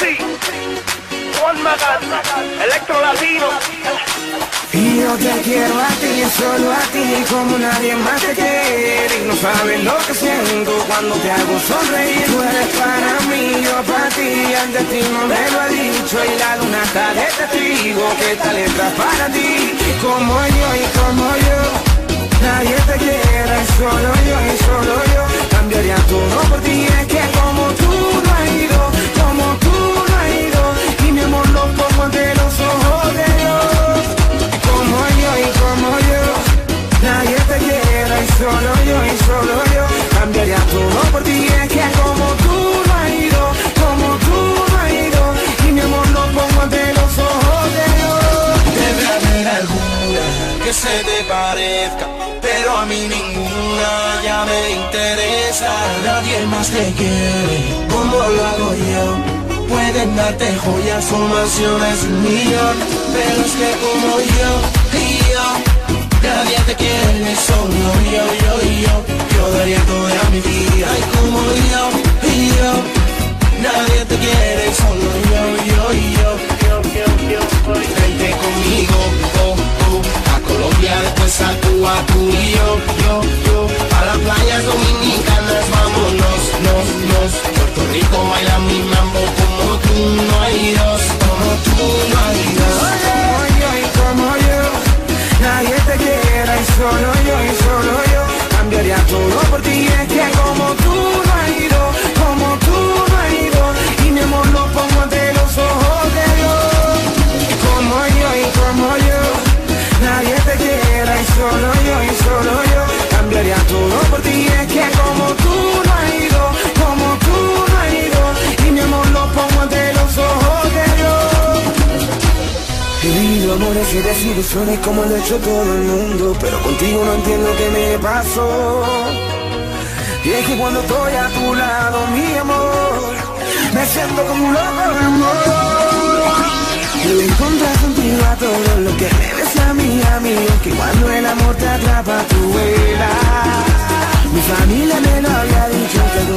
sí, Juan Magán, Electro Latino. Y yo te quiero a ti, solo a ti, como nadie más te quiere. Y no sabes lo que siento cuando te hago sonreír. Tú eres para mí, yo para ti, el destino me lo ha dicho. Y la luna está de testigo, que esta letra es para ti. Como yo y como yo, nadie te quiere, solo yo y solo yo. Cambiaría todo por ti, es que como tú no has ido, como tú no has ido. Y mi amor lo pongo ante los ojos de Dios. Como yo y como yo, nadie te quiere, y solo yo, cambiaría todo por ti, es que como tú no has ido, como tú no has ido, y mi amor lo pongo ante los ojos de Dios. Debe haber alguna que se te parezca, pero a mí ninguna ya me interesa. Nadie más te quiere como lo hago yo. Pueden darte joyas o mansiones un millón, pero es que como yo y yo, nadie te quiere, solo yo daría toda mi vida. Y como yo y yo, nadie te quiere, solo yo. Vente conmigo, a Colombia, después a tú y yo, a las playas dominicanas, vámonos, Puerto Rico baila mi mambo, como tú no hay dos, como tú no hay dos. Como yo y como yo, nadie te quiere, y solo yo, cambiaría todo por ti, es que como tú no has ido, como tú no has ido, y mi amor lo pongo ante los ojos de Dios. Como yo y como yo, nadie te quiere, y solo yo, cambiaría todo por ti, es que como tú no has ido, como tú no has ido, y mi amor lo pongo ante los ojos de Dios. He vivido amores y desilusiones como lo ha hecho todo el mundo, pero contigo no entiendo qué me pasó. Y es que cuando estoy a tu lado, mi amor, me siento como un loco de amor. Quiero encontrar contigo a todo lo que me ves a mí, que cuando el amor te atrapa tú vuelas. Mi familia me lo había dicho, que tú